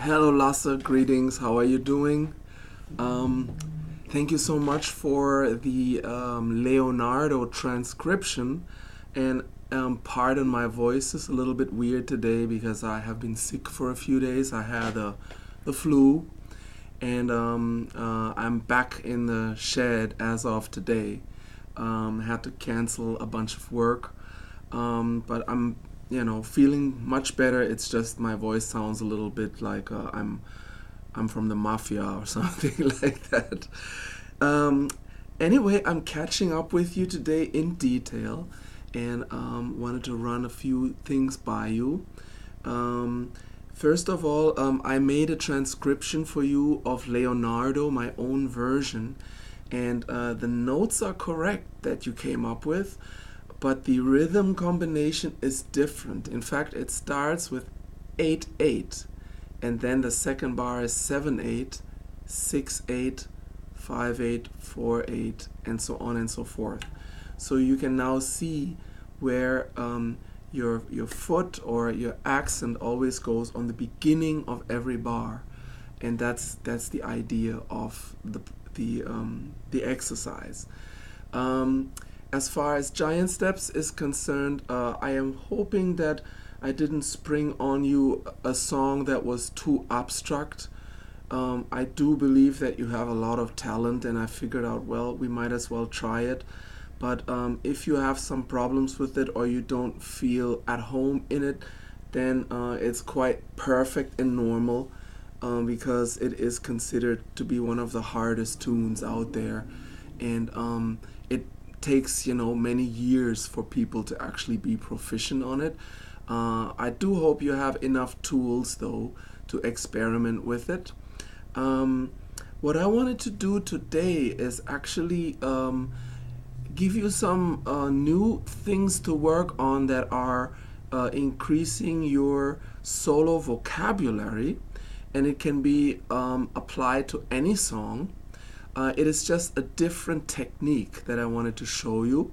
Hello, Lasse. Greetings. How are you doing? Um, Thank you so much for the Leonardo transcription. And pardon my voice is a little bit weird today because I have been sick for a few days. I had the flu, and I'm back in the shed as of today. Had to cancel a bunch of work, but I'm feeling much better. It's just my voice sounds a little bit like I'm from the mafia or something like that. Um, anyway, I'm catching up with you today in detail, and wanted to run a few things by you. Um, First of all, I made a transcription for you of Leonardo, my own version, and the notes are correct that you came up with, but the rhythm combination is different. In fact, it starts with 8/8, and then the second bar is 7/8, 6/8, 5/8, 4/8, and so on and so forth. So you can now see where your foot or your accent always goes on the beginning of every bar, and that's the idea of the exercise. Um, as far as giant steps is concerned, I am hoping that I didn't spring on you a song that was too abstract. I do believe that you have a lot of talent, and I figured out, well, we might as well try it. But if you have some problems with it or you don't feel at home in it, then it's quite perfect and normal, because it is considered to be one of the hardest tunes out there. And it takes, many years for people to actually be proficient on it. I do hope you have enough tools, though, to experiment with it. Um, what I wanted to do today is actually give you some new things to work on that are increasing your solo vocabulary, and it can be applied to any song. It is just a different technique that I wanted to show you,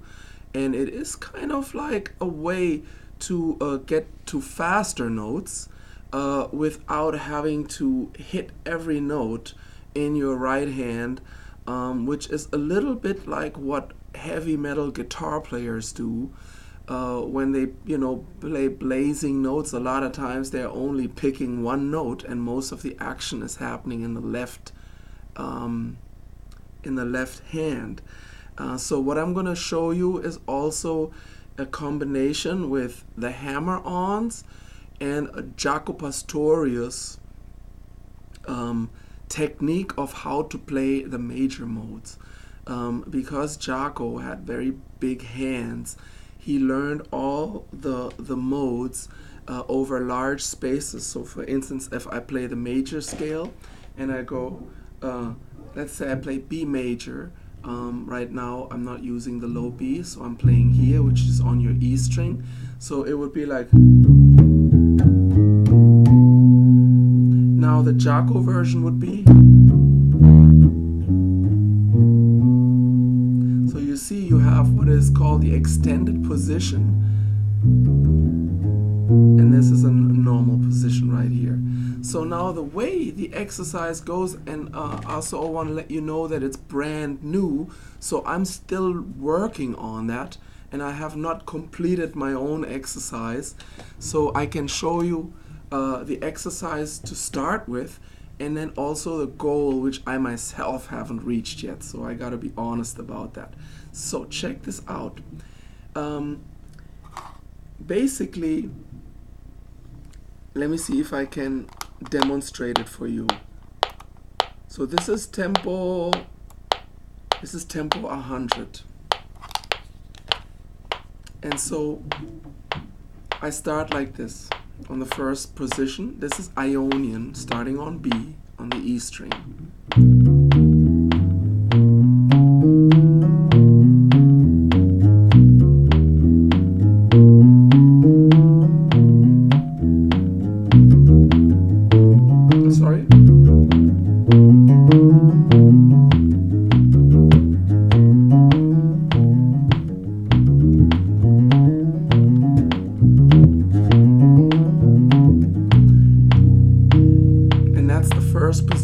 and it is kind of like a way to get to faster notes without having to hit every note in your right hand, which is a little bit like what heavy metal guitar players do. When they, play blazing notes, a lot of times they're only picking one note, and most of the action is happening um, in the left hand. So what I'm going to show you is also a combination with the hammer-ons and a Jaco Pastorius technique of how to play the major modes. Because Jaco had very big hands, he learned all the modes over large spaces. So for instance, if I play the major scale and I go, let's say I play B major, right now I'm not using the low B, so I'm playing here, which is on your E string. So it would be like, now the Jaco version would be, so you see you have what is called the extended position, and this is a normal position right here. So now the way the exercise goes, and also I want to let you know that it's brand new, so I'm still working on that, and I have not completed my own exercise, so I can show you the exercise to start with, and then also the goal, which I myself haven't reached yet, so I gotta be honest about that. So check this out. Basically, let me see if I can demonstrate it for you. So this is tempo 100. And so I start like this on the first position. This is Ionian, starting on B on the E string. Sorry.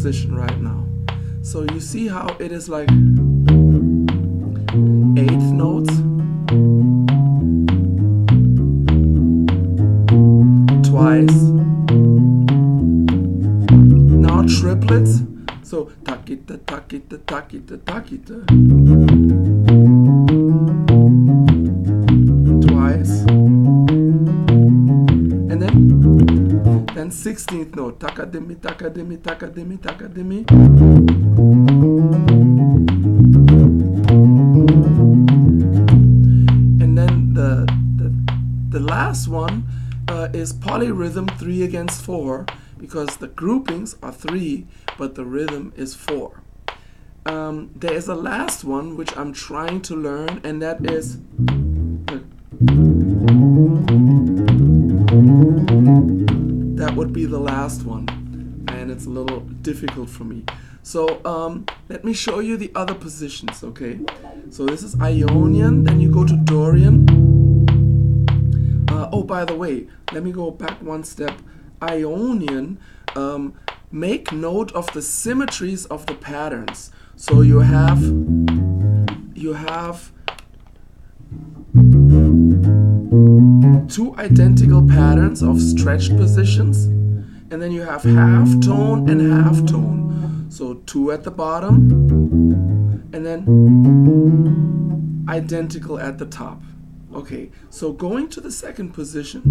position right now. So you see how it is like eighth notes, twice. Now triplets. So takita, takita, takita, takita. Twice. And then 16th note. Takadimi, takadimi, takadimi, takadimi. And then the last one is polyrhythm 3 against 4, because the groupings are 3, but the rhythm is 4. There is a last one which I'm trying to learn, and that is that would be the last one, and it's a little difficult for me. So let me show you the other positions, okay? So this is Ionian, then you go to Dorian. Oh, by the way, let me go back one step. Ionian, make note of the symmetries of the patterns. So you have two identical patterns of stretched positions, and then you have half tone and half tone. So 2 at the bottom, and then identical at the top. Okay, so going to the second position.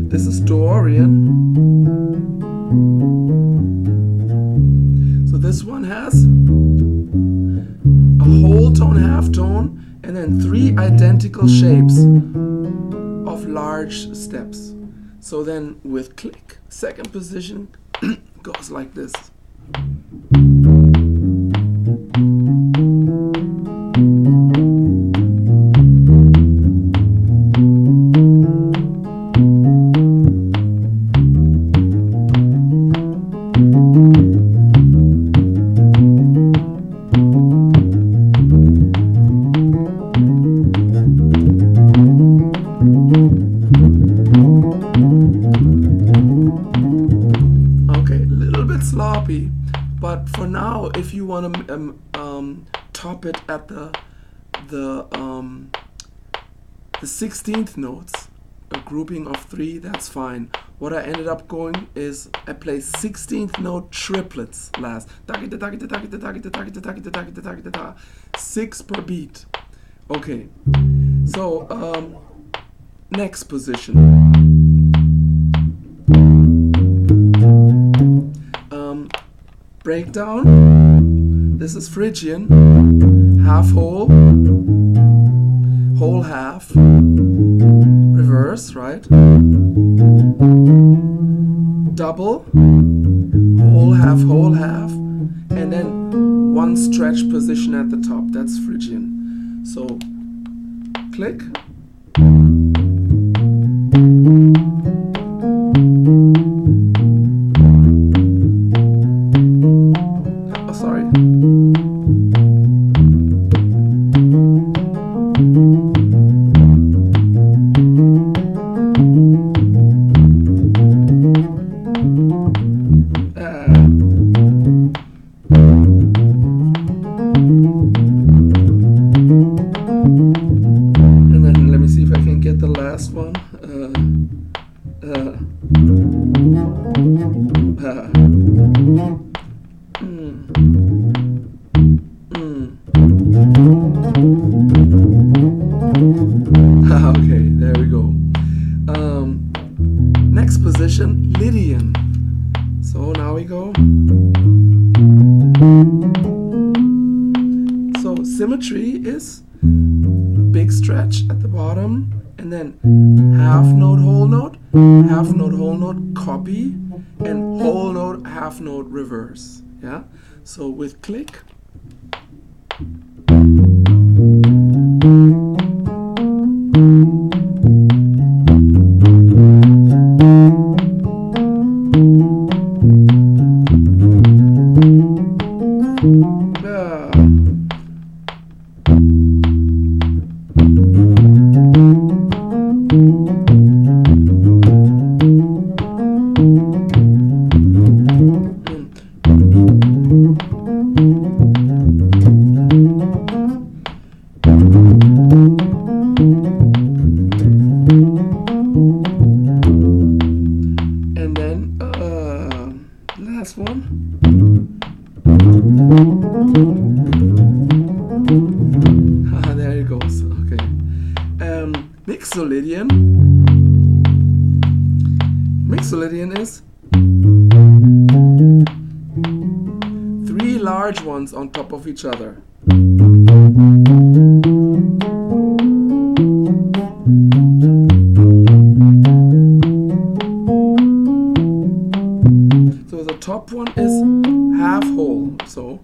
This is Dorian. So this one has a whole tone, half tone, and then 3 identical shapes of large steps. So then with click, second position goes like this. Sloppy, but for now, if you want to top it at the 16th notes, a grouping of 3, that's fine. What I ended up going is I play 16th note triplets last. 6 per beat. Okay, so next position. Breakdown. This is Phrygian, half whole, whole half, reverse, right? Double, whole half, and then 1 stretch position at the top. That's Phrygian. So click. Okay, there we go. Next position, Lydian. So now we go. So symmetry is big stretch at the bottom, and then half note, whole note, half note, whole note, copy, and whole note, half note, reverse. Yeah. So with click. mixolydian. Mixolydian is three large ones on top of each other. So the top one is half whole. So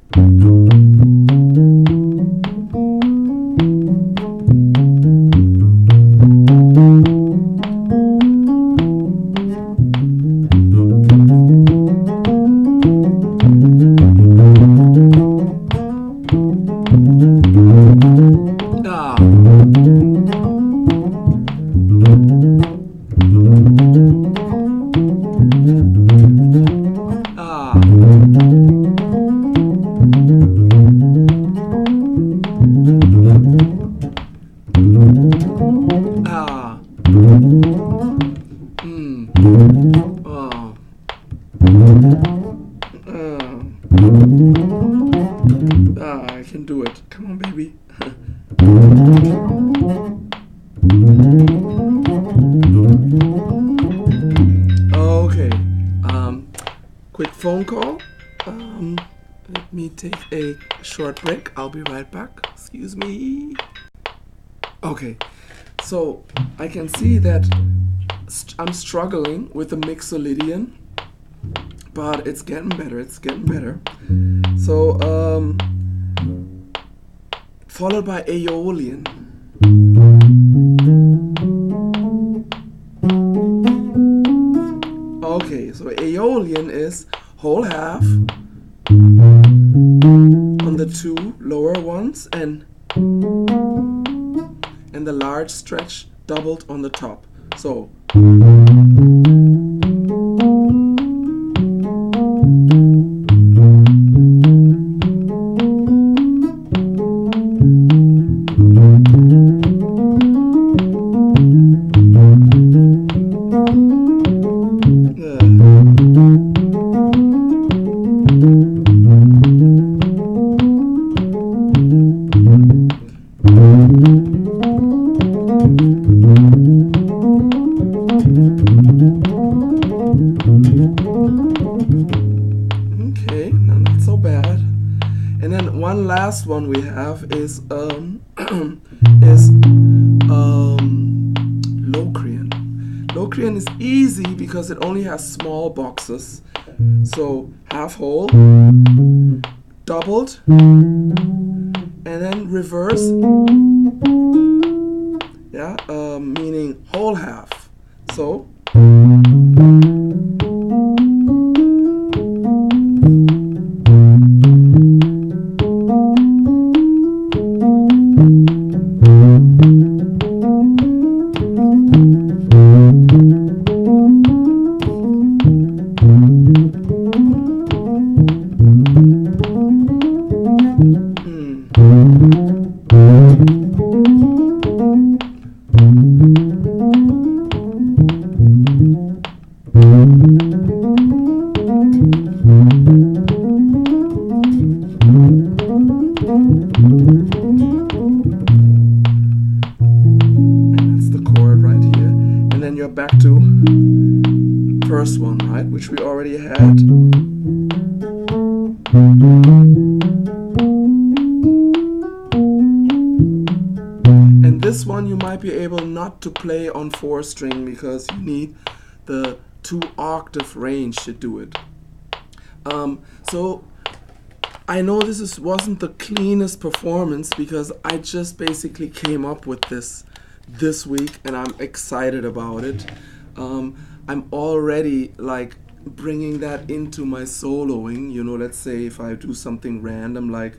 I can do it. Come on, baby. Okay. Quick phone call. Let me take a short break. I'll be right back. Excuse me. Okay. So I can see that I'm struggling with the mixolydian, but it's getting better. It's getting better. So followed by Aeolian. Okay, so Aeolian is whole half on the two lower ones and the large stretch doubled on the top. So last one we have is Locrian. Locrian is easy because it only has small boxes. So half whole, doubled, and then reverse. Yeah, meaning whole half. So back to first one, right, which we already had. And this one you might be able not to play on 4-string because you need the 2-octave range to do it. So I know this wasn't the cleanest performance because I just basically came up with this week and I'm excited about it. I'm already like bringing that into my soloing, you know. Let's say if I do something random like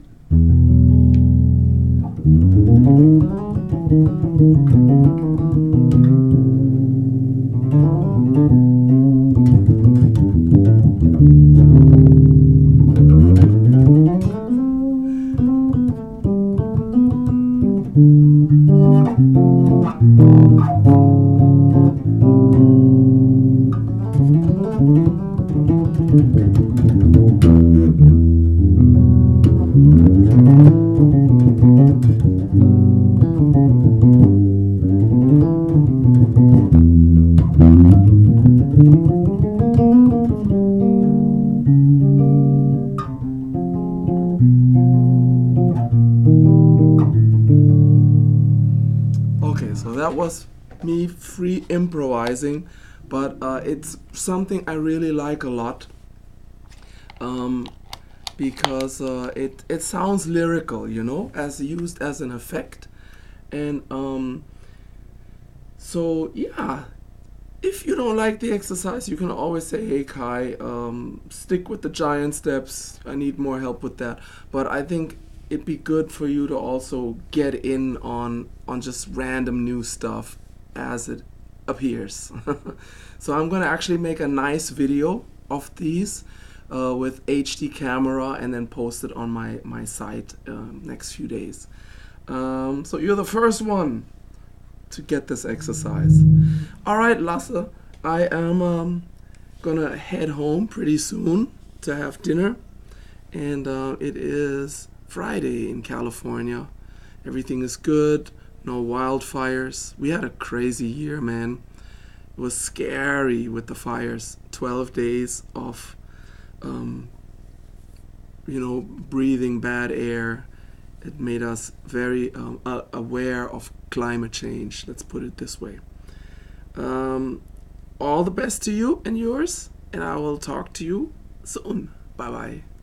that was me free improvising, but it's something I really like a lot. Um, because it sounds lyrical, as used as an effect. And so yeah, if you don't like the exercise, you can always say, "Hey Kai, stick with the giant steps. I need more help with that." But I think it'd be good for you to also get in on just random new stuff as it appears. So I'm gonna actually make a nice video of these with HD camera and then post it on my site next few days. So you're the first one to get this exercise. All right, Lasse, I am gonna head home pretty soon to have dinner, and it is Friday in California. Everything is good, no wildfires. We had a crazy year, man. It was scary with the fires. 12 days of, breathing bad air. It made us very aware of climate change. Let's put it this way. All the best to you and yours, and I will talk to you soon. Bye bye.